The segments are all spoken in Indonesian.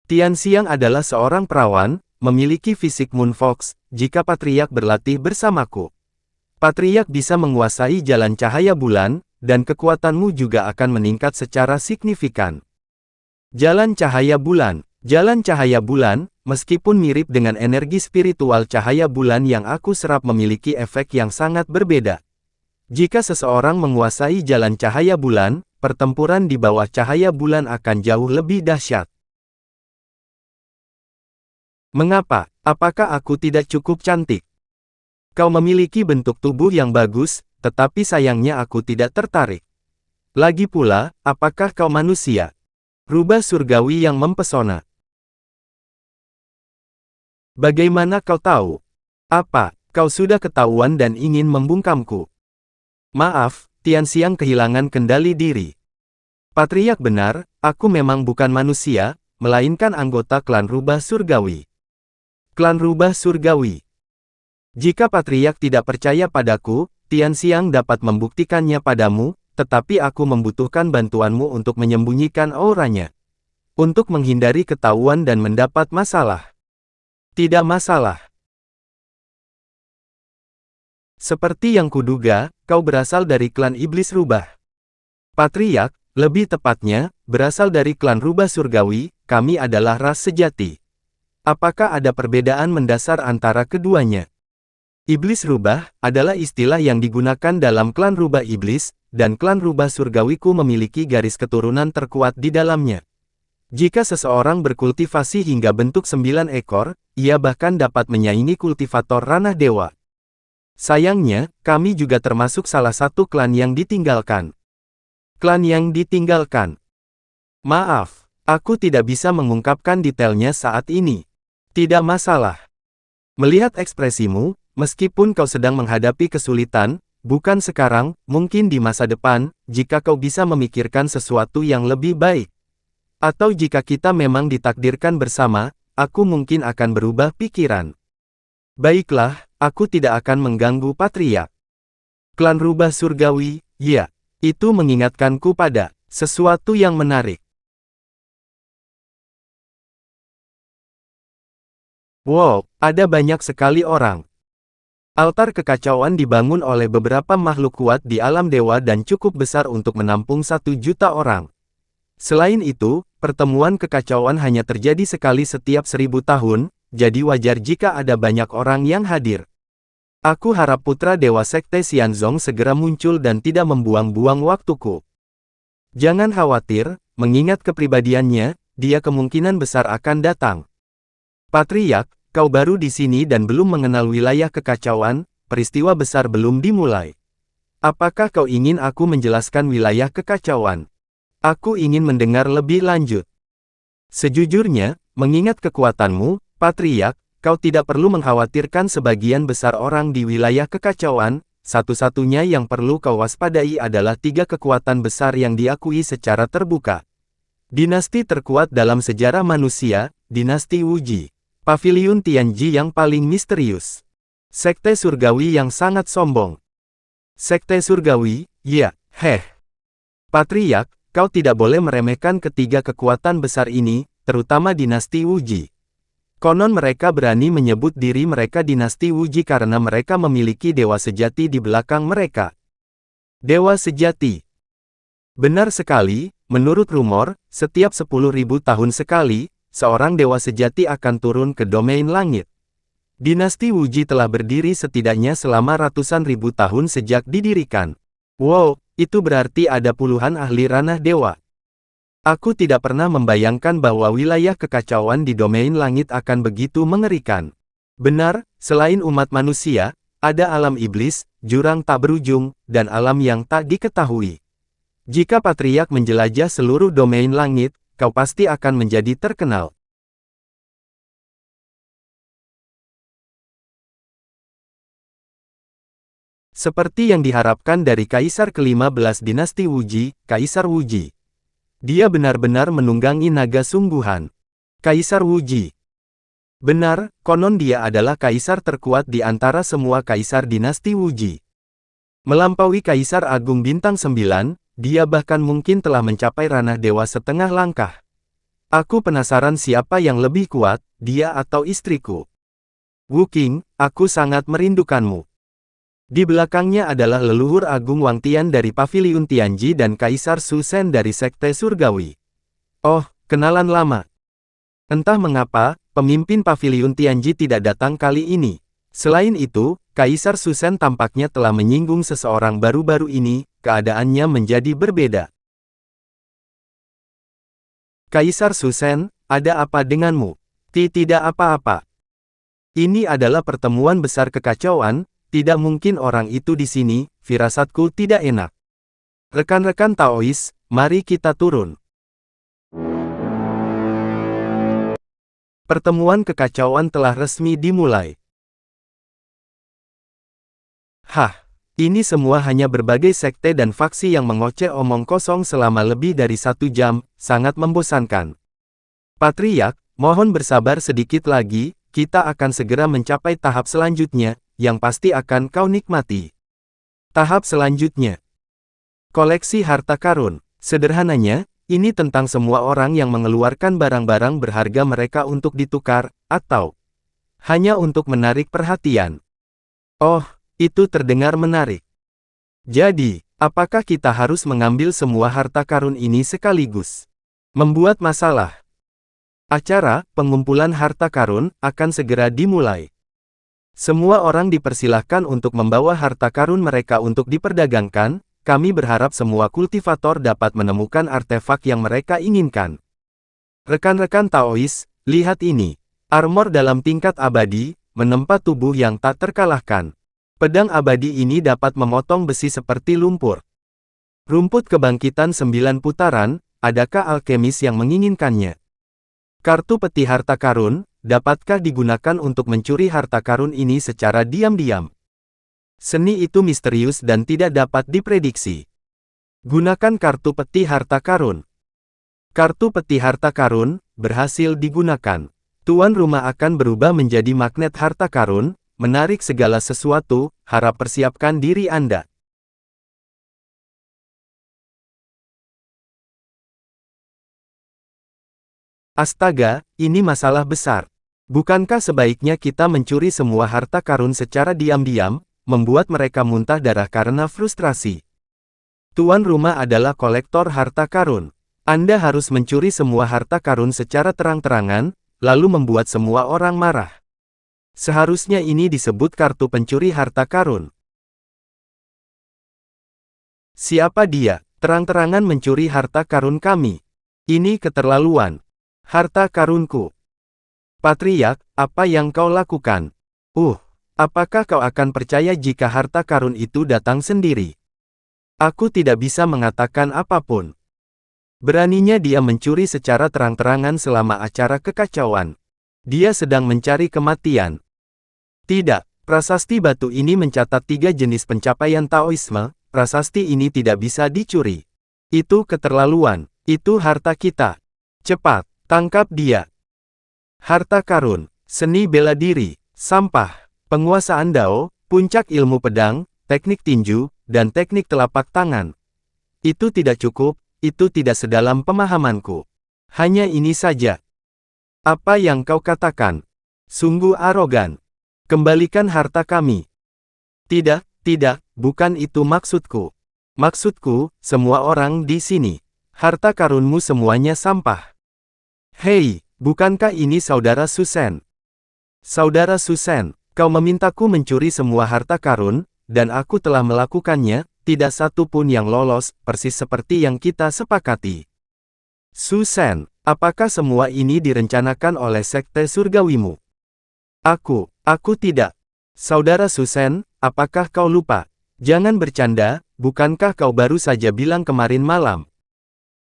Tianxiang adalah seorang perawan, memiliki fisik Moon Fox. Jika Patriark berlatih bersamaku, Patriark bisa menguasai jalan cahaya bulan, dan kekuatanmu juga akan meningkat secara signifikan. Jalan cahaya bulan. Jalan cahaya bulan, meskipun mirip dengan energi spiritual cahaya bulan yang aku serap, memiliki efek yang sangat berbeda. Jika seseorang menguasai jalan cahaya bulan, pertempuran di bawah cahaya bulan akan jauh lebih dahsyat. Mengapa? Apakah aku tidak cukup cantik? Kau memiliki bentuk tubuh yang bagus, tetapi sayangnya aku tidak tertarik. Lagi pula, apakah kau manusia? Rubah surgawi yang mempesona. Bagaimana kau tahu? Apa, kau sudah ketahuan dan ingin membungkamku? Maaf, Tianxiang kehilangan kendali diri. Patriark benar, aku memang bukan manusia, melainkan anggota klan rubah surgawi. Klan rubah surgawi. Jika Patriark tidak percaya padaku, Tianxiang dapat membuktikannya padamu, tetapi aku membutuhkan bantuanmu untuk menyembunyikan auranya. Untuk menghindari ketahuan dan mendapat masalah. Tidak masalah. Seperti yang kuduga, kau berasal dari klan iblis rubah. Patriark, lebih tepatnya, berasal dari klan rubah surgawi, kami adalah ras sejati. Apakah ada perbedaan mendasar antara keduanya? Iblis rubah adalah istilah yang digunakan dalam klan rubah iblis, dan klan rubah surgawiku memiliki garis keturunan terkuat di dalamnya. Jika seseorang berkultivasi hingga bentuk 9 ekor, ia bahkan dapat menyaingi kultivator ranah dewa. Sayangnya, kami juga termasuk salah satu klan yang ditinggalkan. Klan yang ditinggalkan. Maaf, aku tidak bisa mengungkapkan detailnya saat ini. Tidak masalah. Melihat ekspresimu, meskipun kau sedang menghadapi kesulitan, bukan sekarang, mungkin di masa depan, jika kau bisa memikirkan sesuatu yang lebih baik. Atau jika kita memang ditakdirkan bersama, aku mungkin akan berubah pikiran. Baiklah, aku tidak akan mengganggu Patriark. Klan rubah surgawi, ya, itu mengingatkanku pada sesuatu yang menarik. Wow, ada banyak sekali orang. Altar kekacauan dibangun oleh beberapa makhluk kuat di alam dewa dan cukup besar untuk menampung 1 juta orang. Selain itu, pertemuan kekacauan hanya terjadi sekali setiap 1000 tahun, jadi wajar jika ada banyak orang yang hadir. Aku harap putra dewa sekte Xianzong segera muncul dan tidak membuang-buang waktuku. Jangan khawatir, mengingat kepribadiannya, dia kemungkinan besar akan datang. Patriark, kau baru di sini dan belum mengenal wilayah kekacauan, peristiwa besar belum dimulai. Apakah kau ingin aku menjelaskan wilayah kekacauan? Aku ingin mendengar lebih lanjut. Sejujurnya, mengingat kekuatanmu, Patriark, kau tidak perlu mengkhawatirkan sebagian besar orang di wilayah kekacauan, satu-satunya yang perlu kau waspadai adalah 3 kekuatan besar yang diakui secara terbuka. Dinasti terkuat dalam sejarah manusia, Dinasti Wuji. Paviliun Tianji yang paling misterius. Sekte surgawi yang sangat sombong. Sekte surgawi, ya, Patriark, kau tidak boleh meremehkan ketiga kekuatan besar ini, terutama Dinasti Wuji. Konon mereka berani menyebut diri mereka Dinasti Wuji karena mereka memiliki dewa sejati di belakang mereka. Dewa sejati. Benar sekali, menurut rumor, setiap 10.000 tahun sekali, seorang dewa sejati akan turun ke domain langit. Dinasti Wuji telah berdiri setidaknya selama ratusan ribu tahun sejak didirikan. Wow, itu berarti ada puluhan ahli ranah dewa. Aku tidak pernah membayangkan bahwa wilayah kekacauan di domain langit akan begitu mengerikan. Benar, selain umat manusia, ada alam iblis, jurang tak berujung, dan alam yang tak diketahui. Jika Patriark menjelajah seluruh domain langit, kau pasti akan menjadi terkenal. Seperti yang diharapkan dari Kaisar ke-15 Dinasti Wuji, Kaisar Wuji. Dia benar-benar menunggangi naga sungguhan. Kaisar Wuji. Benar, konon dia adalah kaisar terkuat di antara semua kaisar Dinasti Wuji. Melampaui Kaisar Agung Bintang 9, dia bahkan mungkin telah mencapai ranah dewa setengah langkah. Aku penasaran siapa yang lebih kuat, dia atau istriku. Wu Qing, aku sangat merindukanmu. Di belakangnya adalah leluhur agung Wang Tian dari Paviliun Tianji dan Kaisar Su Shen dari Sekte Surgawi. Oh, kenalan lama. Entah mengapa, pemimpin Paviliun Tianji tidak datang kali ini. Selain itu, Kaisar Su Shen tampaknya telah menyinggung seseorang baru-baru ini, keadaannya menjadi berbeda. Kaisar Su Shen, ada apa denganmu? Tidak apa-apa. Ini adalah pertemuan besar kekacauan, tidak mungkin orang itu di sini, firasatku tidak enak. Rekan-rekan Taois, mari kita turun. Pertemuan kekacauan telah resmi dimulai. Hah, ini semua hanya berbagai sekte dan faksi yang mengoceh omong kosong selama lebih dari 1 jam, sangat membosankan. Patriark, mohon bersabar sedikit lagi, kita akan segera mencapai tahap selanjutnya, yang pasti akan kau nikmati. Tahap selanjutnya. Koleksi harta karun. Sederhananya, ini tentang semua orang yang mengeluarkan barang-barang berharga mereka untuk ditukar, atau hanya untuk menarik perhatian. Oh, itu terdengar menarik. Jadi, apakah kita harus mengambil semua harta karun ini sekaligus? Membuat masalah. Acara pengumpulan harta karun akan segera dimulai. Semua orang dipersilahkan untuk membawa harta karun mereka untuk diperdagangkan. Kami berharap semua kultivator dapat menemukan artefak yang mereka inginkan. Rekan-rekan Taois, lihat ini. Armor dalam tingkat abadi, menempa tubuh yang tak terkalahkan. Pedang abadi ini dapat memotong besi seperti lumpur. Rumput kebangkitan 9 putaran, adakah alkemis yang menginginkannya? Kartu peti harta karun, dapatkah digunakan untuk mencuri harta karun ini secara diam-diam? Seni itu misterius dan tidak dapat diprediksi. Gunakan kartu peti harta karun. Kartu peti harta karun berhasil digunakan. Tuan rumah akan berubah menjadi magnet harta karun, menarik segala sesuatu, harap persiapkan diri Anda. Astaga, ini masalah besar. Bukankah sebaiknya kita mencuri semua harta karun secara diam-diam, membuat mereka muntah darah karena frustrasi? Tuan rumah adalah kolektor harta karun. Anda harus mencuri semua harta karun secara terang-terangan, lalu membuat semua orang marah. Seharusnya ini disebut kartu pencuri harta karun. Siapa dia? Terang-terangan mencuri harta karun kami. Ini keterlaluan. Harta karunku. Patriark, apa yang kau lakukan? Apakah kau akan percaya jika harta karun itu datang sendiri? Aku tidak bisa mengatakan apapun. Beraninya dia mencuri secara terang-terangan selama acara kekacauan. Dia sedang mencari kematian. Tidak, prasasti batu ini mencatat 3 jenis pencapaian Taoisme, prasasti ini tidak bisa dicuri. Itu keterlaluan, itu harta kita. Cepat, tangkap dia. Harta karun, seni bela diri, sampah. Penguasaan Dao, puncak ilmu pedang, teknik tinju, dan teknik telapak tangan. Itu tidak cukup, itu tidak sedalam pemahamanku. Hanya ini saja. Apa yang kau katakan? Sungguh arogan. Kembalikan harta kami. Tidak, bukan itu maksudku. Maksudku, semua orang di sini. Harta karunmu semuanya sampah. Hei, bukankah ini saudara Su Shen? Saudara Su Shen. Kau memintaku mencuri semua harta karun, dan aku telah melakukannya, tidak satu pun yang lolos, persis seperti yang kita sepakati. Su Shen, apakah semua ini direncanakan oleh sekte surgawimu? Aku tidak. Saudara Su Shen, apakah kau lupa? Jangan bercanda, bukankah kau baru saja bilang kemarin malam?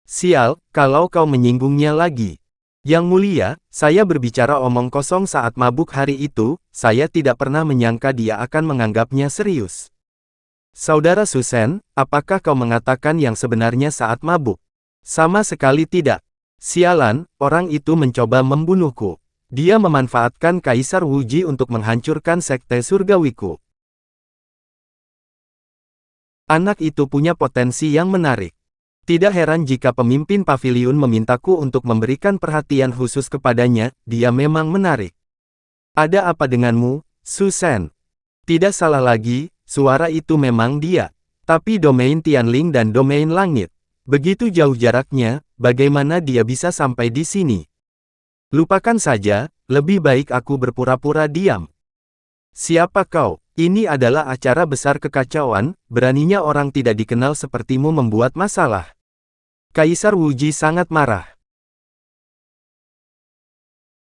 Sial, kalau kau menyinggungnya lagi. Yang mulia, saya berbicara omong kosong saat mabuk hari itu, saya tidak pernah menyangka dia akan menganggapnya serius. Saudara Su Shen, apakah kau mengatakan yang sebenarnya saat mabuk? Sama sekali tidak. Sialan, orang itu mencoba membunuhku. Dia memanfaatkan Kaisar Wuji untuk menghancurkan sekte surgawiku. Anak itu punya potensi yang menarik. Tidak heran jika pemimpin paviliun memintaku untuk memberikan perhatian khusus kepadanya, dia memang menarik. Ada apa denganmu, Susan? Tidak salah lagi, suara itu memang dia. Tapi domain Tianling dan domain langit. Begitu jauh jaraknya, bagaimana dia bisa sampai di sini? Lupakan saja, lebih baik aku berpura-pura diam. Siapa kau? Ini adalah acara besar kekacauan, beraninya orang tidak dikenal sepertimu membuat masalah. Kaisar Wuji sangat marah.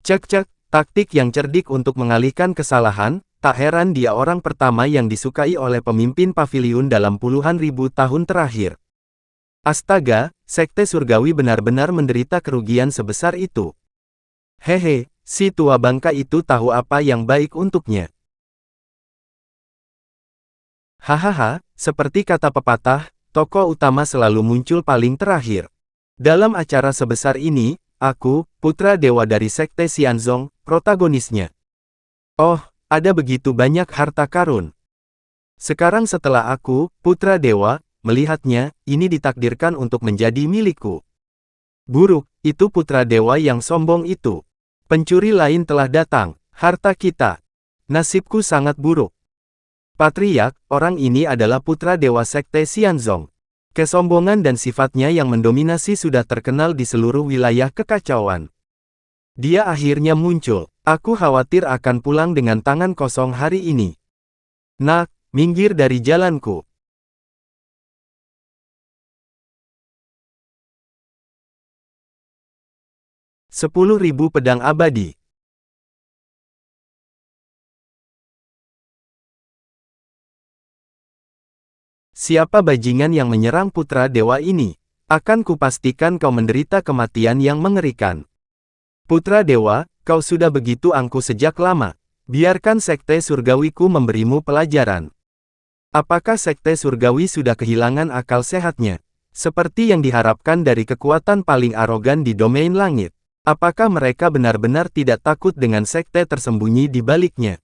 Cek-cek, taktik yang cerdik untuk mengalihkan kesalahan, tak heran dia orang pertama yang disukai oleh pemimpin paviliun dalam puluhan ribu tahun terakhir. Astaga, Sekte Surgawi benar-benar menderita kerugian sebesar itu. Hehe, si tua bangka itu tahu apa yang baik untuknya. Hahaha, seperti kata pepatah, tokoh utama selalu muncul paling terakhir. Dalam acara sebesar ini, aku, putra dewa dari Sekte Xianzong, protagonisnya. Oh, ada begitu banyak harta karun. Sekarang setelah aku, putra dewa, melihatnya, ini ditakdirkan untuk menjadi milikku. Buruk, itu putra dewa yang sombong itu. Pencuri lain telah datang, harta kita. Nasibku sangat buruk. Patriark, orang ini adalah putra dewa Sekte Xianzong. Kesombongan dan sifatnya yang mendominasi sudah terkenal di seluruh wilayah kekacauan. Dia akhirnya muncul. Aku khawatir akan pulang dengan tangan kosong hari ini. Nak, minggir dari jalanku. Sepuluh ribu pedang abadi. Siapa bajingan yang menyerang putra dewa ini? Akan kupastikan kau menderita kematian yang mengerikan. Putra dewa, kau sudah begitu angkuh sejak lama. Biarkan Sekte Surgawiku memberimu pelajaran. Apakah Sekte Surgawi sudah kehilangan akal sehatnya? Seperti yang diharapkan dari kekuatan paling arogan di domain langit. Apakah mereka benar-benar tidak takut dengan sekte tersembunyi di baliknya?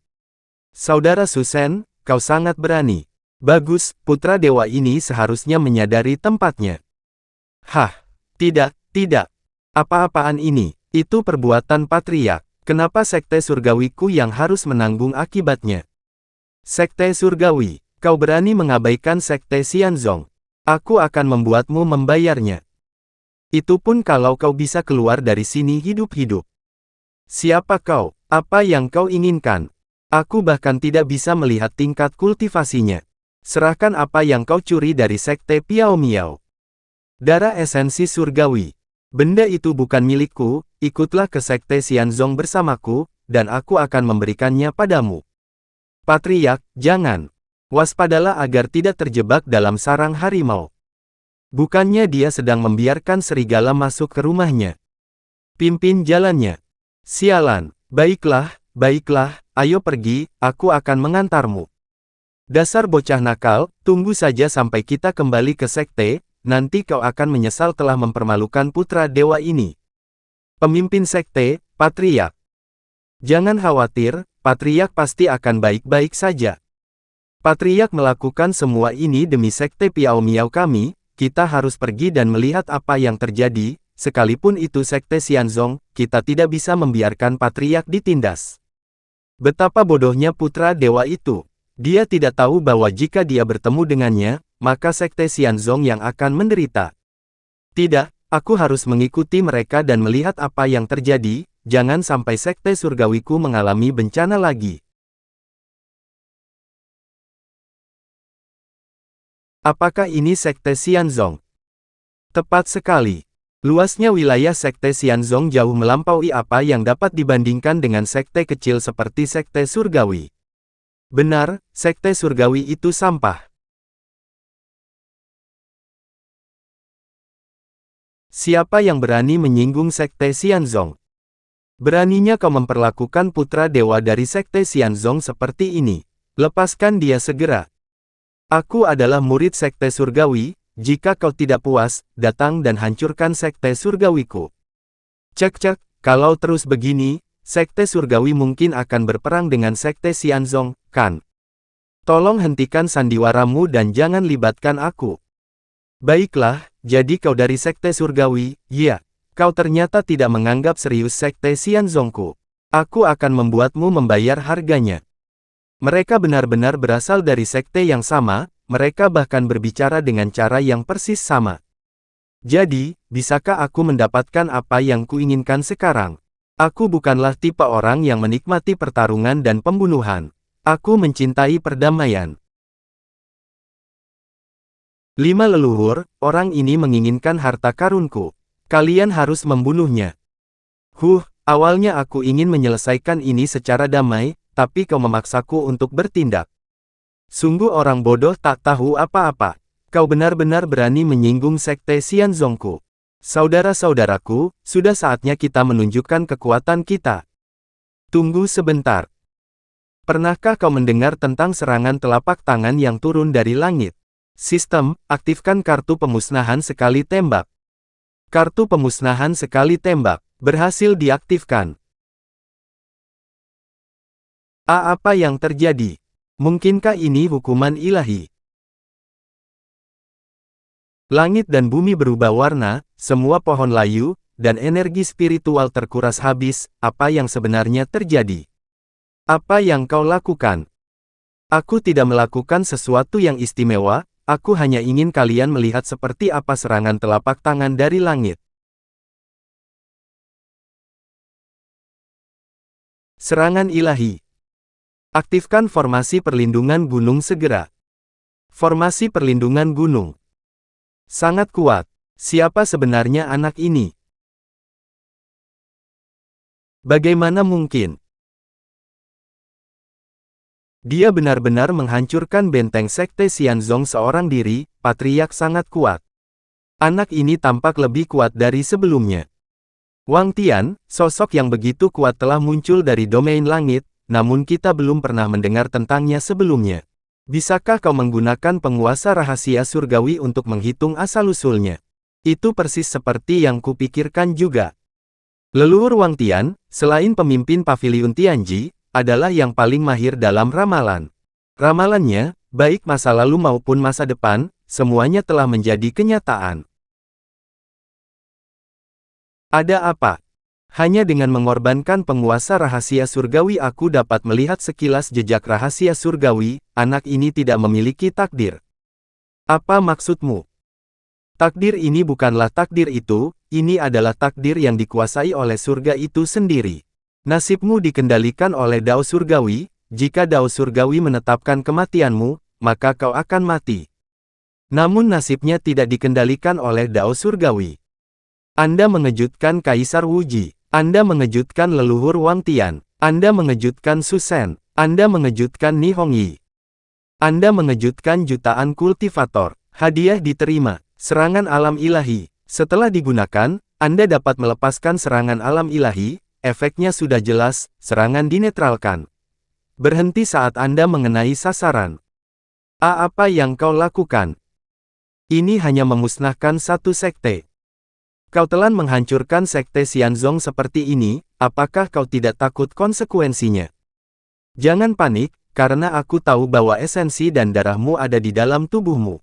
Saudara Susan, kau sangat berani. Bagus, putra dewa ini seharusnya menyadari tempatnya. Hah, tidak. Apa-apaan ini? Itu perbuatan patriark. Kenapa Sekte Surgawiku yang harus menanggung akibatnya? Sekte Surgawi, kau berani mengabaikan Sekte Xianzong. Aku akan membuatmu membayarnya. Itu pun kalau kau bisa keluar dari sini hidup-hidup. Siapa kau? Apa yang kau inginkan? Aku bahkan tidak bisa melihat tingkat kultivasinya. Serahkan apa yang kau curi dari Sekte Piao Miao. Darah esensi surgawi. Benda itu bukan milikku, ikutlah ke Sekte Xianzong bersamaku, dan aku akan memberikannya padamu. Patriark, jangan. Waspadalah agar tidak terjebak dalam sarang harimau. Bukannya dia sedang membiarkan serigala masuk ke rumahnya. Pimpin jalannya. Sialan, baiklah, ayo pergi, aku akan mengantarmu. Dasar bocah nakal, tunggu saja sampai kita kembali ke sekte, nanti kau akan menyesal telah mempermalukan putra dewa ini. Pemimpin sekte, Patriark. Jangan khawatir, Patriark pasti akan baik-baik saja. Patriark melakukan semua ini demi sekte Piao Miao kami, kita harus pergi dan melihat apa yang terjadi, sekalipun itu sekte Xianzong, kita tidak bisa membiarkan Patriark ditindas. Betapa bodohnya putra dewa itu. Dia tidak tahu bahwa jika dia bertemu dengannya, maka Sekte Xianzong yang akan menderita. Tidak, aku harus mengikuti mereka dan melihat apa yang terjadi, jangan sampai Sekte Surgawiku mengalami bencana lagi. Apakah ini Sekte Xianzong? Tepat sekali. Luasnya wilayah Sekte Xianzong jauh melampaui apa yang dapat dibandingkan dengan sekte kecil seperti Sekte Surgawi. Benar, Sekte Surgawi itu sampah. Siapa yang berani menyinggung Sekte Xianzong? Beraninya kau memperlakukan putra dewa dari Sekte Xianzong seperti ini. Lepaskan dia segera. Aku adalah murid Sekte Surgawi, jika kau tidak puas, datang dan hancurkan Sekte Surgawiku. Cek, kalau terus begini, Sekte Surgawi mungkin akan berperang dengan Sekte Xianzong, kan? Tolong hentikan sandiwaramu dan jangan libatkan aku. Baiklah, jadi kau dari Sekte Surgawi, ya. Kau ternyata tidak menganggap serius Sekte Xianzongku. Aku akan membuatmu membayar harganya. Mereka benar-benar berasal dari sekte yang sama, mereka bahkan berbicara dengan cara yang persis sama. Jadi, bisakah aku mendapatkan apa yang kuinginkan sekarang? Aku bukanlah tipe orang yang menikmati pertarungan dan pembunuhan. Aku mencintai perdamaian. 5 leluhur, orang ini menginginkan harta karunku. Kalian harus membunuhnya. Awalnya aku ingin menyelesaikan ini secara damai, tapi kau memaksaku untuk bertindak. Sungguh orang bodoh tak tahu apa-apa. Kau benar-benar berani menyinggung Sekte Xianzongku. Saudara-saudaraku, sudah saatnya kita menunjukkan kekuatan kita. Tunggu sebentar. Pernahkah kau mendengar tentang serangan telapak tangan yang turun dari langit? Sistem, aktifkan kartu pemusnahan sekali tembak. Kartu pemusnahan sekali tembak berhasil diaktifkan. Apa yang terjadi? Mungkinkah ini hukuman ilahi? Langit dan bumi berubah warna, semua pohon layu, dan energi spiritual terkuras habis. Apa yang sebenarnya terjadi? Apa yang kau lakukan? Aku tidak melakukan sesuatu yang istimewa, aku hanya ingin kalian melihat seperti apa serangan telapak tangan dari langit. Serangan ilahi. Aktifkan formasi perlindungan gunung segera. Formasi perlindungan gunung. Sangat kuat. Siapa sebenarnya anak ini? Bagaimana mungkin? Dia benar-benar menghancurkan benteng Sekte Xianzong seorang diri, patriark sangat kuat. Anak ini tampak lebih kuat dari sebelumnya. Wang Tian, sosok yang begitu kuat telah muncul dari domain langit, namun kita belum pernah mendengar tentangnya sebelumnya. Bisakah kau menggunakan penguasa rahasia surgawi untuk menghitung asal-usulnya? Itu persis seperti yang kupikirkan juga. Leluhur Wang Tian, selain pemimpin Paviliun Tianji, adalah yang paling mahir dalam ramalan. Ramalannya, baik masa lalu maupun masa depan, semuanya telah menjadi kenyataan. Ada apa? Hanya dengan mengorbankan penguasa rahasia surgawi aku dapat melihat sekilas jejak rahasia surgawi, anak ini tidak memiliki takdir. Apa maksudmu? Takdir ini bukanlah takdir itu, ini adalah takdir yang dikuasai oleh surga itu sendiri. Nasibmu dikendalikan oleh Dao Surgawi, jika Dao Surgawi menetapkan kematianmu, maka kau akan mati. Namun nasibnya tidak dikendalikan oleh Dao Surgawi. Anda mengejutkan Kaisar Wuji. Anda mengejutkan leluhur Wang Tian. Anda mengejutkan Su Shen. Anda mengejutkan Ni Hongyi. Anda mengejutkan jutaan kultivator. Hadiah diterima. Serangan alam ilahi. Setelah digunakan, Anda dapat melepaskan serangan alam ilahi. Efeknya sudah jelas, serangan dinetralkan. Berhenti saat Anda mengenai sasaran. Apa yang kau lakukan? Ini hanya memusnahkan satu sekte. Kau telah menghancurkan Sekte Xianzong seperti ini, apakah kau tidak takut konsekuensinya? Jangan panik, karena aku tahu bahwa esensi dan darahmu ada di dalam tubuhmu.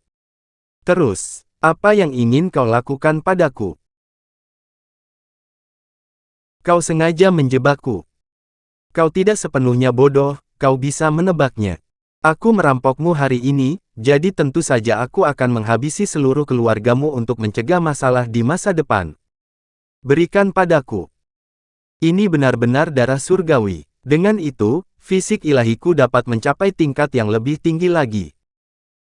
Terus, apa yang ingin kau lakukan padaku? Kau sengaja menjebakku. Kau tidak sepenuhnya bodoh, kau bisa menebaknya. Aku merampokmu hari ini, jadi tentu saja aku akan menghabisi seluruh keluargamu untuk mencegah masalah di masa depan. Berikan padaku. Ini benar-benar darah surgawi. Dengan itu, fisik ilahiku dapat mencapai tingkat yang lebih tinggi lagi.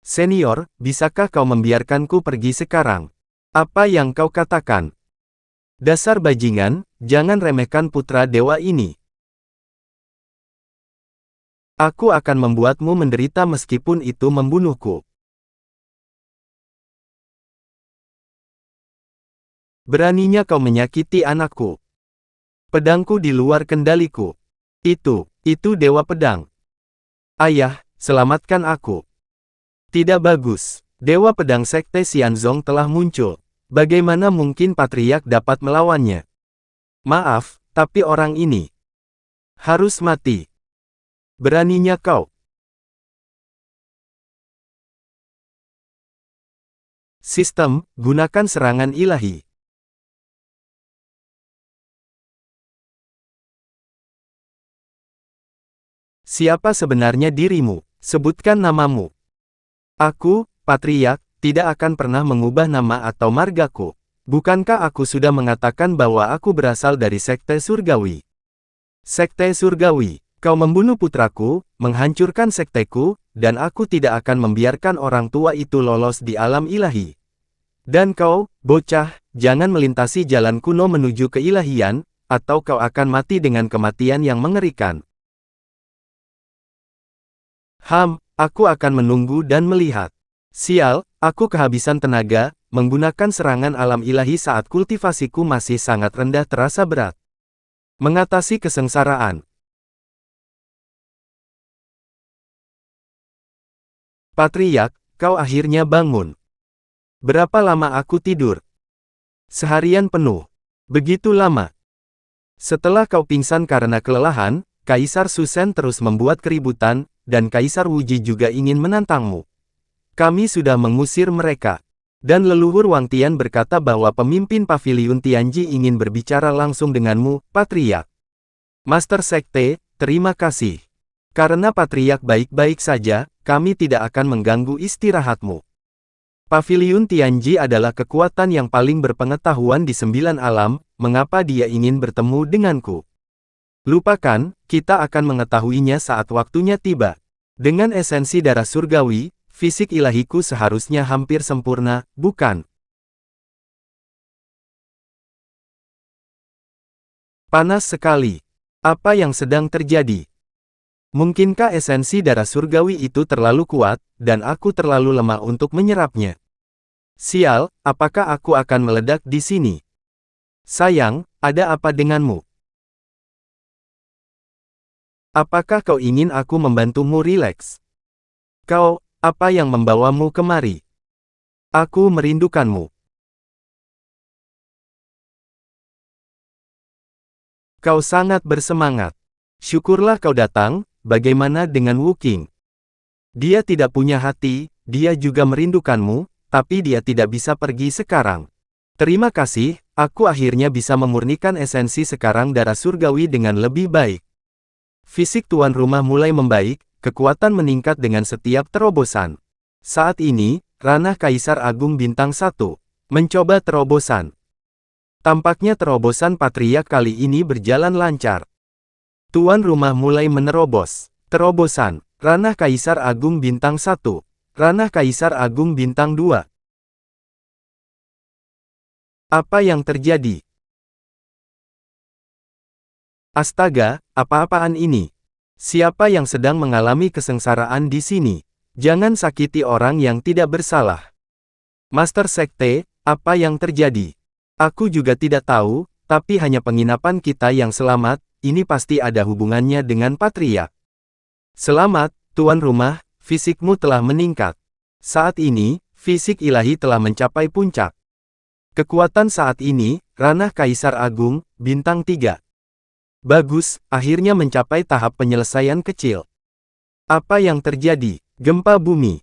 Senior, bisakah kau membiarkanku pergi sekarang? Apa yang kau katakan? Dasar bajingan, jangan remehkan putra dewa ini. Aku akan membuatmu menderita meskipun itu membunuhku. Beraninya kau menyakiti anakku. Pedangku di luar kendaliku. Itu Dewa Pedang. Ayah, selamatkan aku. Tidak bagus. Dewa Pedang Sekte Xianzong telah muncul. Bagaimana mungkin patriark dapat melawannya? Maaf, tapi orang ini harus mati. Beraninya kau. Sistem, gunakan serangan ilahi. Siapa sebenarnya dirimu? Sebutkan namamu. Aku, Patriark, tidak akan pernah mengubah nama atau margaku. Bukankah aku sudah mengatakan bahwa aku berasal dari Sekte Surgawi? Sekte Surgawi, kau membunuh putraku, menghancurkan sekteku, dan aku tidak akan membiarkan orang tua itu lolos di alam ilahi. Dan kau, bocah, jangan melintasi jalan kuno menuju keilahian, atau kau akan mati dengan kematian yang mengerikan. Aku akan menunggu dan melihat. Sial, aku kehabisan tenaga, menggunakan serangan alam ilahi saat kultivasiku masih sangat rendah terasa berat. Mengatasi kesengsaraan. Patriark, kau akhirnya bangun. Berapa lama aku tidur? Seharian penuh. Begitu lama. Setelah kau pingsan karena kelelahan, Kaisar Susen terus membuat keributan, dan Kaisar Wuji juga ingin menantangmu. Kami sudah mengusir mereka. Dan leluhur Wang Tian berkata bahwa pemimpin Paviliun Tianji ingin berbicara langsung denganmu, Patriark. Master Sekte, terima kasih. Karena Patriark baik-baik saja, kami tidak akan mengganggu istirahatmu. Paviliun Tianji adalah kekuatan yang paling berpengetahuan di 9 alam, mengapa dia ingin bertemu denganku? Lupakan, kita akan mengetahuinya saat waktunya tiba. Dengan esensi darah surgawi, fisik ilahiku seharusnya hampir sempurna, bukan? Panas sekali. Apa yang sedang terjadi? Mungkinkah esensi darah surgawi itu terlalu kuat, dan aku terlalu lemah untuk menyerapnya? Sial, apakah aku akan meledak di sini? Sayang, ada apa denganmu? Apakah kau ingin aku membantumu rileks? Kau, apa yang membawamu kemari? Aku merindukanmu. Kau sangat bersemangat. Syukurlah kau datang, bagaimana dengan Wu Qing? Dia tidak punya hati, dia juga merindukanmu, tapi dia tidak bisa pergi sekarang. Terima kasih, aku akhirnya bisa memurnikan esensi sekarang darah surgawi dengan lebih baik. Fisik tuan rumah mulai membaik, kekuatan meningkat dengan setiap terobosan. Saat ini, ranah Kaisar Agung Bintang 1 mencoba terobosan. Tampaknya terobosan Patriark kali ini berjalan lancar. Tuan rumah mulai menerobos. Terobosan, ranah Kaisar Agung Bintang 1, ranah Kaisar Agung Bintang 2. Apa yang terjadi? Astaga, apa-apaan ini? Siapa yang sedang mengalami kesengsaraan di sini? Jangan sakiti orang yang tidak bersalah. Master Sekte, apa yang terjadi? Aku juga tidak tahu, tapi hanya penginapan kita yang selamat, ini pasti ada hubungannya dengan Patriark. Selamat, tuan rumah, fisikmu telah meningkat. Saat ini, fisik ilahi telah mencapai puncak. Kekuatan saat ini, ranah Kaisar Agung, Bintang 3. Bagus, akhirnya mencapai tahap penyelesaian kecil. Apa yang terjadi? Gempa bumi.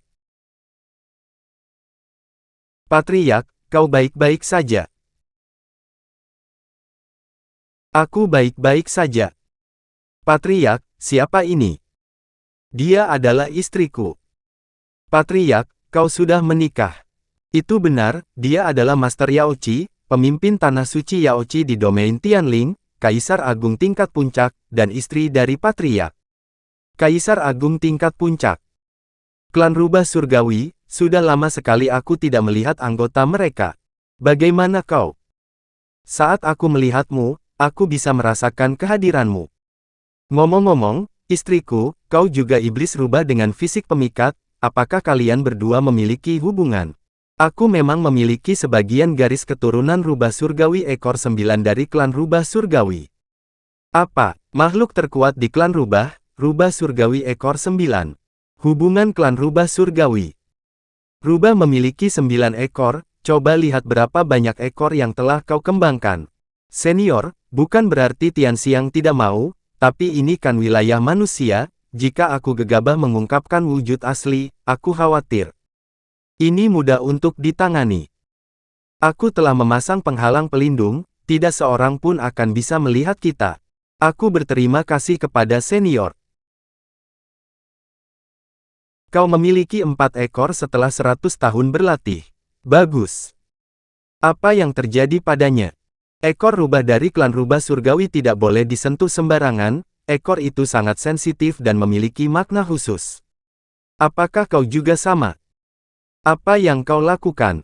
Patriark, kau baik-baik saja. Aku baik-baik saja. Patriark, siapa ini? Dia adalah istriku. Patriark, kau sudah menikah. Itu benar, dia adalah Master Yaoqi, pemimpin Tanah Suci Yaoqi di domain Tianling, Kaisar Agung tingkat puncak, dan istri dari Patriark. Kaisar Agung tingkat puncak. Klan Rubah Surgawi, sudah lama sekali aku tidak melihat anggota mereka. Bagaimana kau? Saat aku melihatmu, aku bisa merasakan kehadiranmu. Ngomong-ngomong, istriku, kau juga iblis rubah dengan fisik pemikat, apakah kalian berdua memiliki hubungan? Aku memang memiliki sebagian garis keturunan rubah surgawi ekor 9 dari klan rubah surgawi. Apa, makhluk terkuat di klan rubah surgawi ekor 9. Hubungan klan rubah surgawi. Rubah memiliki 9 ekor, coba lihat berapa banyak ekor yang telah kau kembangkan. Senior, bukan berarti Tianxiang tidak mau, tapi ini kan wilayah manusia, jika aku gegabah mengungkapkan wujud asli, aku khawatir. Ini mudah untuk ditangani. Aku telah memasang penghalang pelindung, tidak seorang pun akan bisa melihat kita. Aku berterima kasih kepada senior. Kau memiliki 4 ekor setelah 100 tahun berlatih. Bagus. Apa yang terjadi padanya? Ekor rubah dari klan rubah surgawi tidak boleh disentuh sembarangan, ekor itu sangat sensitif dan memiliki makna khusus. Apakah kau juga sama? Apa yang kau lakukan?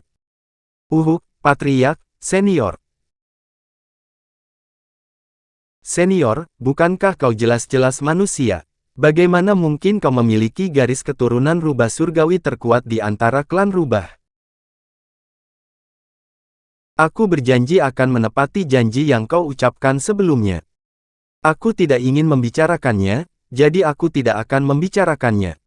Patriark, senior. Senior, bukankah kau jelas-jelas manusia? Bagaimana mungkin kau memiliki garis keturunan rubah surgawi terkuat di antara klan rubah? Aku berjanji akan menepati janji yang kau ucapkan sebelumnya. Aku tidak ingin membicarakannya, jadi aku tidak akan membicarakannya.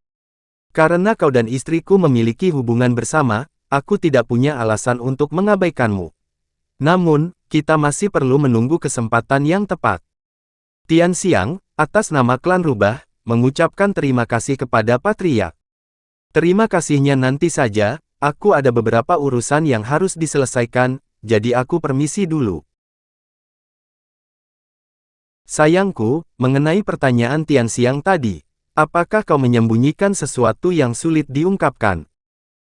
Karena kau dan istriku memiliki hubungan bersama, aku tidak punya alasan untuk mengabaikanmu. Namun, kita masih perlu menunggu kesempatan yang tepat. Tian Xiang, atas nama klan rubah, mengucapkan terima kasih kepada Patriark. Terima kasihnya nanti saja, aku ada beberapa urusan yang harus diselesaikan, jadi aku permisi dulu. Sayangku, mengenai pertanyaan Tian Xiang tadi, apakah kau menyembunyikan sesuatu yang sulit diungkapkan?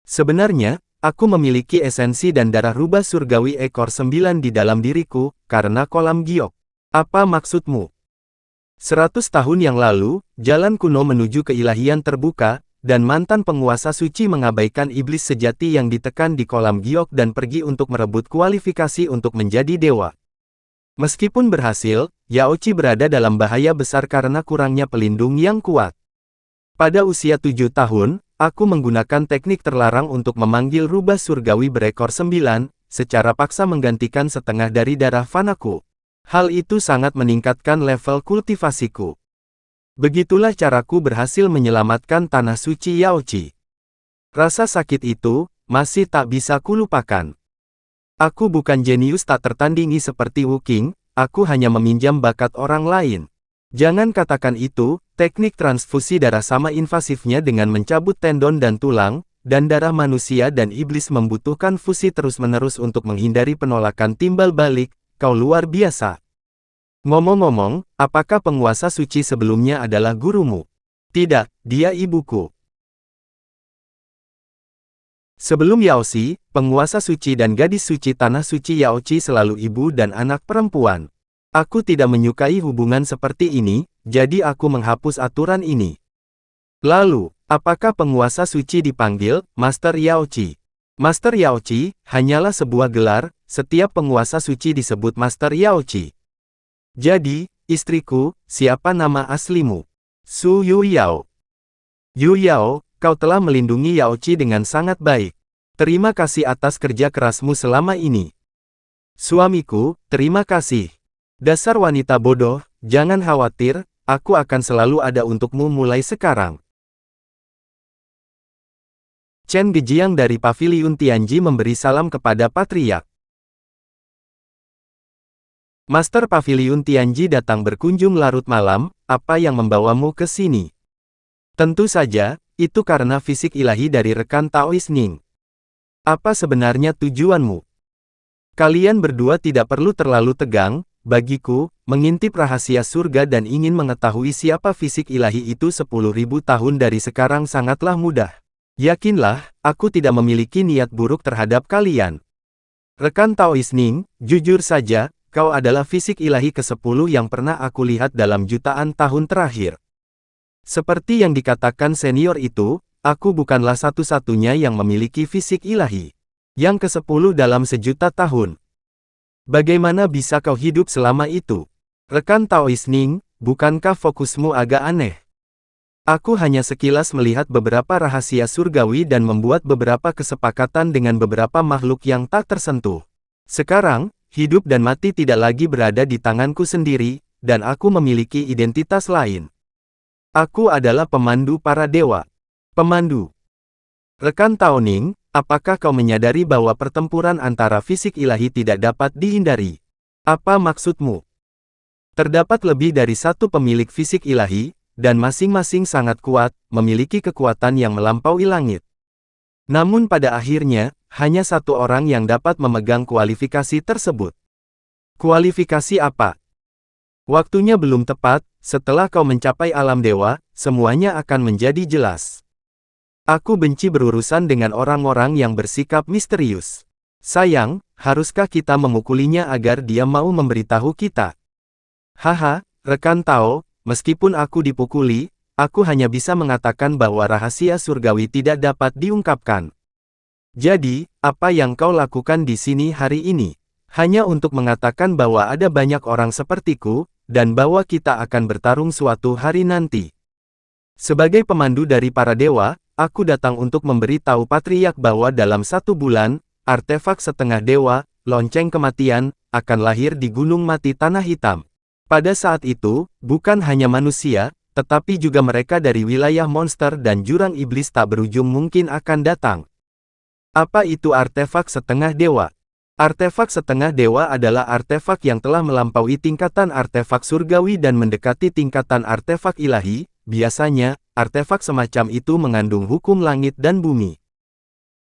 Sebenarnya, aku memiliki esensi dan darah rubah surgawi ekor 9 di dalam diriku, karena kolam giok. Apa maksudmu? 100 tahun yang lalu, jalan kuno menuju keilahian terbuka, dan mantan penguasa suci mengabaikan iblis sejati yang ditekan di kolam giok dan pergi untuk merebut kualifikasi untuk menjadi dewa. Meskipun berhasil, Yao Qi berada dalam bahaya besar karena kurangnya pelindung yang kuat. Pada usia 7 tahun, aku menggunakan teknik terlarang untuk memanggil rubah surgawi berekor 9, secara paksa menggantikan setengah dari darah fanaku. Hal itu sangat meningkatkan level kultivasiku. Begitulah caraku berhasil menyelamatkan tanah suci Yao Qi. Rasa sakit itu, masih tak bisa kulupakan. Aku bukan jenius tak tertandingi seperti Wu Qing, aku hanya meminjam bakat orang lain. Jangan katakan itu, teknik transfusi darah sama invasifnya dengan mencabut tendon dan tulang, dan darah manusia dan iblis membutuhkan fusi terus-menerus untuk menghindari penolakan timbal balik, kau luar biasa. Ngomong-ngomong, apakah penguasa suci sebelumnya adalah gurumu? Tidak, dia ibuku. Sebelum Yao Xi, penguasa suci dan gadis suci tanah suci Yao Qi selalu ibu dan anak perempuan. Aku tidak menyukai hubungan seperti ini, jadi aku menghapus aturan ini. Lalu, apakah penguasa suci dipanggil Master Yao Qi? Master Yao Qi hanyalah sebuah gelar, setiap penguasa suci disebut Master Yao Qi. Jadi, istriku, siapa nama aslimu? Su Yu Yao. Yu Yao, kau telah melindungi Yao Qi dengan sangat baik. Terima kasih atas kerja kerasmu selama ini. Suamiku, terima kasih. Dasar wanita bodoh, jangan khawatir, aku akan selalu ada untukmu mulai sekarang. Chen Gejiang dari Paviliun Tianji memberi salam kepada Patriark. Master Paviliun Tianji datang berkunjung larut malam, apa yang membawamu ke sini? Tentu saja, itu karena fisik ilahi dari rekan Taois Ning. Apa sebenarnya tujuanmu? Kalian berdua tidak perlu terlalu tegang, bagiku, mengintip rahasia surga dan ingin mengetahui siapa fisik ilahi itu 10.000 tahun dari sekarang sangatlah mudah. Yakinlah, aku tidak memiliki niat buruk terhadap kalian. Rekan Taois Ning, jujur saja, kau adalah fisik ilahi ke-10 yang pernah aku lihat dalam jutaan tahun terakhir. Seperti yang dikatakan senior itu, aku bukanlah satu-satunya yang memiliki fisik ilahi. Yang ke-10 dalam sejuta tahun. Bagaimana bisa kau hidup selama itu? Rekan Taois Ning, bukankah fokusmu agak aneh? Aku hanya sekilas melihat beberapa rahasia surgawi dan membuat beberapa kesepakatan dengan beberapa makhluk yang tak tersentuh. Sekarang, hidup dan mati tidak lagi berada di tanganku sendiri, dan aku memiliki identitas lain. Aku adalah pemandu para dewa. Pemandu. Rekan Tao Ning, apakah kau menyadari bahwa pertempuran antara fisik ilahi tidak dapat dihindari? Apa maksudmu? Terdapat lebih dari satu pemilik fisik ilahi, dan masing-masing sangat kuat, memiliki kekuatan yang melampaui langit. Namun pada akhirnya, hanya satu orang yang dapat memegang kualifikasi tersebut. Kualifikasi apa? Waktunya belum tepat, setelah kau mencapai alam dewa, semuanya akan menjadi jelas. Aku benci berurusan dengan orang-orang yang bersikap misterius. Sayang, haruskah kita memukulinya agar dia mau memberitahu kita? Haha, rekan Tao, meskipun aku dipukuli, aku hanya bisa mengatakan bahwa rahasia surgawi tidak dapat diungkapkan. Jadi, apa yang kau lakukan di sini hari ini? Hanya untuk mengatakan bahwa ada banyak orang sepertiku, dan bahwa kita akan bertarung suatu hari nanti. Sebagai pemandu dari para dewa, aku datang untuk memberi tahu Patriark bahwa dalam 1 bulan, artefak setengah dewa, lonceng kematian, akan lahir di Gunung Mati Tanah Hitam. Pada saat itu, bukan hanya manusia, tetapi juga mereka dari wilayah monster dan jurang iblis tak berujung mungkin akan datang. Apa itu artefak setengah dewa? Artefak setengah dewa adalah artefak yang telah melampaui tingkatan artefak surgawi dan mendekati tingkatan artefak ilahi. Biasanya, artefak semacam itu mengandung hukum langit dan bumi.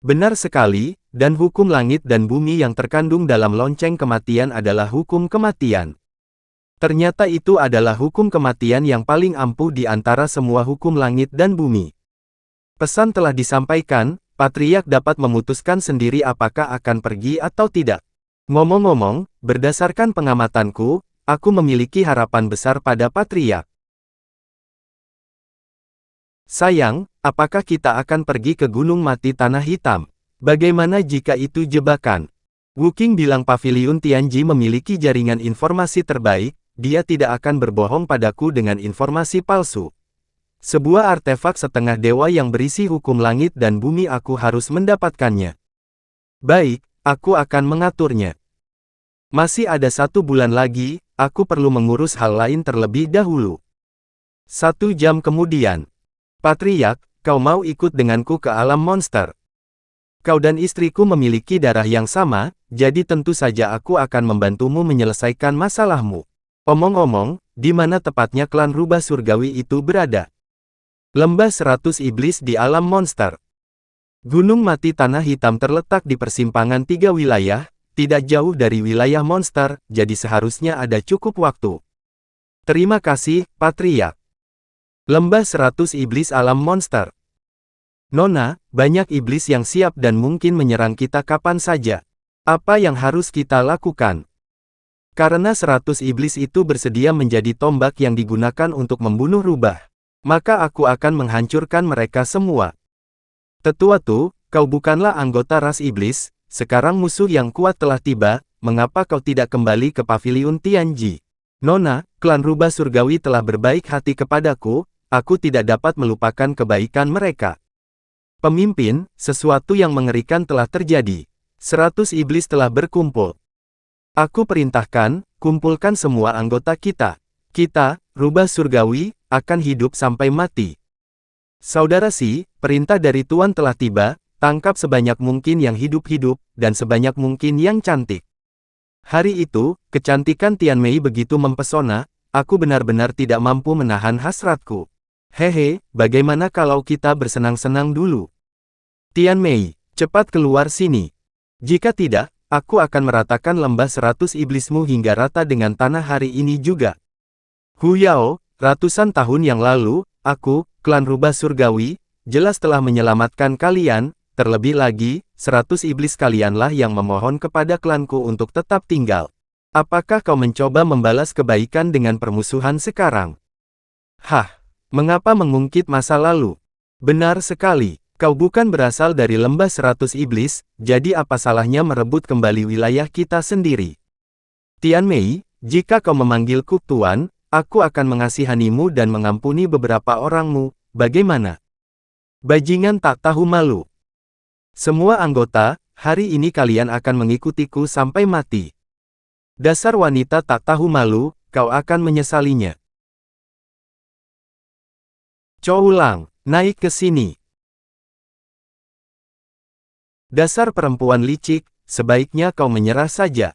Benar sekali, dan hukum langit dan bumi yang terkandung dalam lonceng kematian adalah hukum kematian. Ternyata itu adalah hukum kematian yang paling ampuh di antara semua hukum langit dan bumi. Pesan telah disampaikan, Patriark dapat memutuskan sendiri apakah akan pergi atau tidak. Ngomong-ngomong, berdasarkan pengamatanku, aku memiliki harapan besar pada Patriark. Sayang, apakah kita akan pergi ke Gunung Mati Tanah Hitam? Bagaimana jika itu jebakan? Wuking bilang Paviliun Tianji memiliki jaringan informasi terbaik, dia tidak akan berbohong padaku dengan informasi palsu. Sebuah artefak setengah dewa yang berisi hukum langit dan bumi aku harus mendapatkannya. Baik, aku akan mengaturnya. Masih ada 1 bulan lagi, aku perlu mengurus hal lain terlebih dahulu. 1 jam kemudian. Patriark, kau mau ikut denganku ke alam monster? Kau dan istriku memiliki darah yang sama, jadi tentu saja aku akan membantumu menyelesaikan masalahmu. Omong-omong, di mana tepatnya klan rubah surgawi itu berada? Lembah 100 Iblis di alam monster. Gunung Mati Tanah Hitam terletak di persimpangan 3 wilayah, tidak jauh dari wilayah monster, jadi seharusnya ada cukup waktu. Terima kasih, Patriark. Lembah 100 Iblis alam monster. Nona, banyak iblis yang siap dan mungkin menyerang kita kapan saja. Apa yang harus kita lakukan? Karena 100 iblis itu bersedia menjadi tombak yang digunakan untuk membunuh rubah, maka aku akan menghancurkan mereka semua. Tetua Tu, kau bukanlah anggota ras iblis, sekarang musuh yang kuat telah tiba, mengapa kau tidak kembali ke Paviliun Tianji? Nona, klan rubah surgawi telah berbaik hati kepadaku, aku tidak dapat melupakan kebaikan mereka. Pemimpin, sesuatu yang mengerikan telah terjadi. 100 iblis telah berkumpul. Aku perintahkan, kumpulkan semua anggota kita. Kita, rubah surgawi, akan hidup sampai mati. Saudara Si, perintah dari Tuan telah tiba, tangkap sebanyak mungkin yang hidup-hidup, dan sebanyak mungkin yang cantik. Hari itu, kecantikan Tian Mei begitu mempesona, aku benar-benar tidak mampu menahan hasratku. Hehe, bagaimana kalau kita bersenang-senang dulu? Tian Mei, cepat keluar sini. Jika tidak, aku akan meratakan lembah 100 iblismu hingga rata dengan tanah hari ini juga. Hu Yao, ratusan tahun yang lalu, aku, klan rubah surgawi, jelas telah menyelamatkan kalian, terlebih lagi, 100 iblis kalianlah yang memohon kepada klanku untuk tetap tinggal. Apakah kau mencoba membalas kebaikan dengan permusuhan sekarang? Hah, mengapa mengungkit masa lalu? Benar sekali, kau bukan berasal dari lembah 100 iblis, jadi apa salahnya merebut kembali wilayah kita sendiri? Tian Mei, jika kau memanggilku Tuan, aku akan mengasihanimu dan mengampuni beberapa orangmu, bagaimana? Bajingan tak tahu malu. Semua anggota, hari ini kalian akan mengikutiku sampai mati. Dasar wanita tak tahu malu, kau akan menyesalinya. Choulang, naik ke sini. Dasar perempuan licik, sebaiknya kau menyerah saja.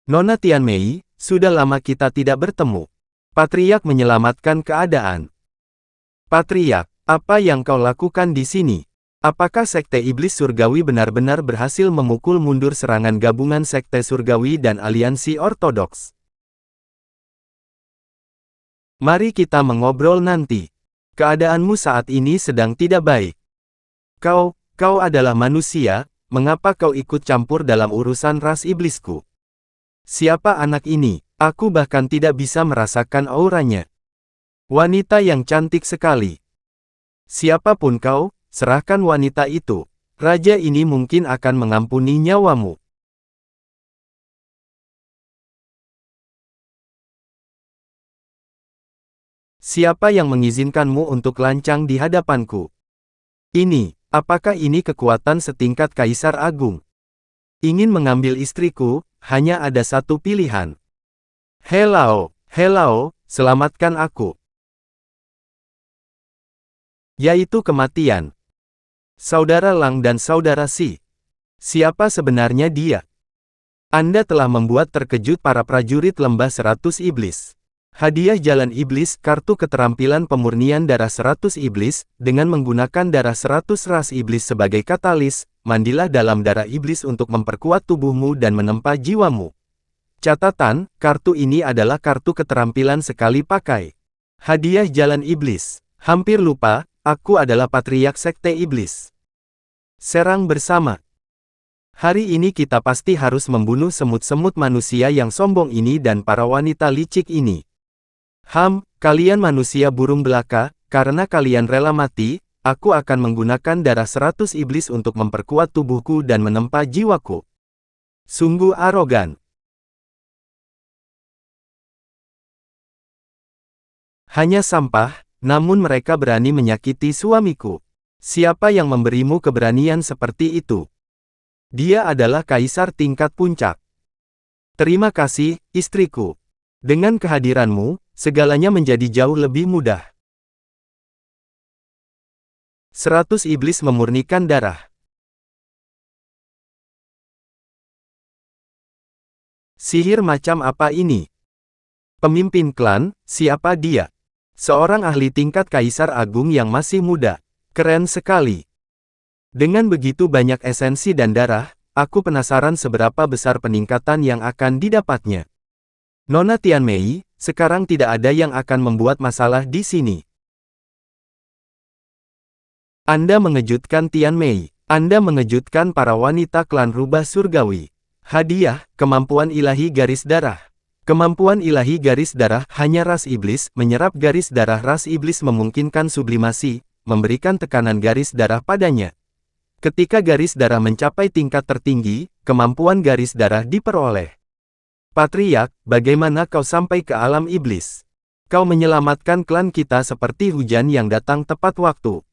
Nona Tian Mei, sudah lama kita tidak bertemu. Patriark menyelamatkan keadaan. Patriark, apa yang kau lakukan di sini? Apakah Sekte Iblis Surgawi benar-benar berhasil memukul mundur serangan gabungan Sekte Surgawi dan Aliansi Ortodoks? Mari kita mengobrol nanti. Keadaanmu saat ini sedang tidak baik. Kau adalah manusia, mengapa kau ikut campur dalam urusan ras iblisku? Siapa anak ini? Aku bahkan tidak bisa merasakan auranya. Wanita yang cantik sekali. Siapapun kau, serahkan wanita itu. Raja ini mungkin akan mengampuni nyawamu. Siapa yang mengizinkanmu untuk lancang di hadapanku? Apakah ini kekuatan setingkat Kaisar Agung? Ingin mengambil istriku, hanya ada satu pilihan. Hello, selamatkan aku. Yaitu kematian. Saudara Lang dan Saudara Si. Siapa sebenarnya dia? Anda telah membuat terkejut para prajurit lembah 100 iblis. Hadiah Jalan Iblis, kartu keterampilan pemurnian darah 100 iblis, dengan menggunakan darah 100 ras iblis sebagai katalis, mandilah dalam darah iblis untuk memperkuat tubuhmu dan menempa jiwamu. Catatan, kartu ini adalah kartu keterampilan sekali pakai. Hadiah Jalan Iblis. Hampir lupa, aku adalah Patriark Sekte Iblis. Serang bersama. Hari ini kita pasti harus membunuh semut-semut manusia yang sombong ini dan para wanita licik ini. Kalian manusia burung belaka, karena kalian rela mati, aku akan menggunakan darah 100 iblis untuk memperkuat tubuhku dan menempa jiwaku. Sungguh arogan. Hanya sampah, namun mereka berani menyakiti suamiku. Siapa yang memberimu keberanian seperti itu? Dia adalah kaisar tingkat puncak. Terima kasih, istriku. Dengan kehadiranmu, segalanya menjadi jauh lebih mudah. 100 iblis memurnikan darah. Sihir macam apa ini? Pemimpin klan, siapa dia? Seorang ahli tingkat Kaisar Agung yang masih muda. Keren sekali. Dengan begitu banyak esensi dan darah, aku penasaran seberapa besar peningkatan yang akan didapatnya. Nona Tianmei, sekarang tidak ada yang akan membuat masalah di sini. Anda mengejutkan Tianmei. Anda mengejutkan para wanita klan rubah surgawi. Hadiah, kemampuan ilahi garis darah. Kemampuan ilahi garis darah hanya ras iblis, menyerap garis darah ras iblis memungkinkan sublimasi, memberikan tekanan garis darah padanya. Ketika garis darah mencapai tingkat tertinggi, kemampuan garis darah diperoleh. Patriark, bagaimana kau sampai ke alam iblis? Kau menyelamatkan klan kita seperti hujan yang datang tepat waktu.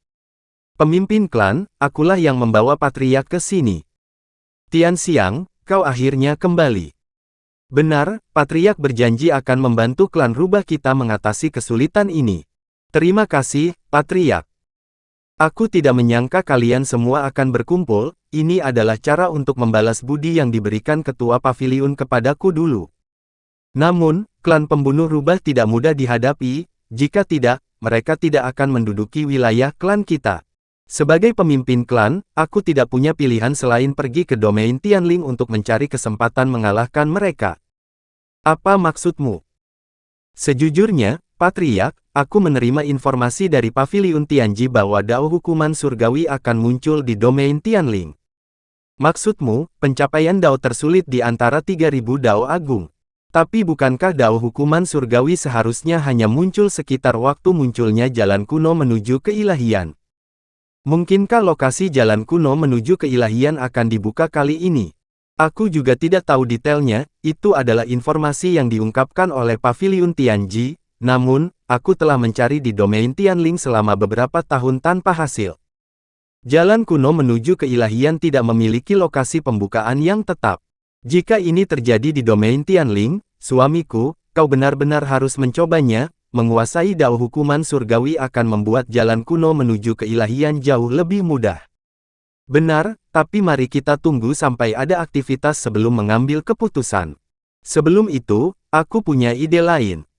Pemimpin klan, akulah yang membawa Patriark ke sini. Tianxiang, kau akhirnya kembali. Benar, Patriark berjanji akan membantu klan rubah kita mengatasi kesulitan ini. Terima kasih, Patriark. Aku tidak menyangka kalian semua akan berkumpul, ini adalah cara untuk membalas budi yang diberikan ketua paviliun kepadaku dulu. Namun, klan pembunuh rubah tidak mudah dihadapi, jika tidak, mereka tidak akan menduduki wilayah klan kita. Sebagai pemimpin klan, aku tidak punya pilihan selain pergi ke domain Tianling untuk mencari kesempatan mengalahkan mereka. Apa maksudmu? Sejujurnya, Patriark, aku menerima informasi dari Paviliun Tianji bahwa dao hukuman surgawi akan muncul di domain Tianling. Maksudmu, pencapaian dao tersulit di antara 3000 dao agung. Tapi bukankah dao hukuman surgawi seharusnya hanya muncul sekitar waktu munculnya jalan kuno menuju keilahian? Mungkinkah lokasi jalan kuno menuju keilahian akan dibuka kali ini? Aku juga tidak tahu detailnya, itu adalah informasi yang diungkapkan oleh Paviliun Tianji, namun, aku telah mencari di domain Tianling selama beberapa tahun tanpa hasil. Jalan kuno menuju keilahian tidak memiliki lokasi pembukaan yang tetap. Jika ini terjadi di domain Tianling, suamiku, kau benar-benar harus mencobanya. Menguasai dao hukuman surgawi akan membuat jalan kuno menuju keilahian jauh lebih mudah. Benar, tapi mari kita tunggu sampai ada aktivitas sebelum mengambil keputusan. Sebelum itu, aku punya ide lain.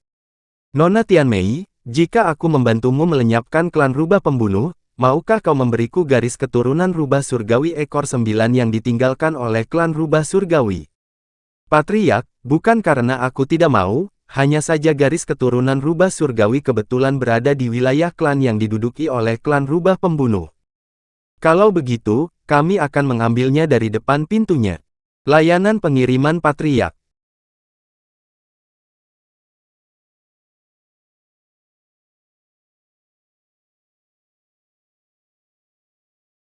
Nona Tianmei, jika aku membantumu melenyapkan klan rubah pembunuh, maukah kau memberiku garis keturunan rubah surgawi ekor 9 yang ditinggalkan oleh klan rubah surgawi? Patriark, bukan karena aku tidak mau, hanya saja garis keturunan rubah surgawi kebetulan berada di wilayah klan yang diduduki oleh klan rubah pembunuh. Kalau begitu, kami akan mengambilnya dari depan pintunya. Layanan pengiriman Patriark.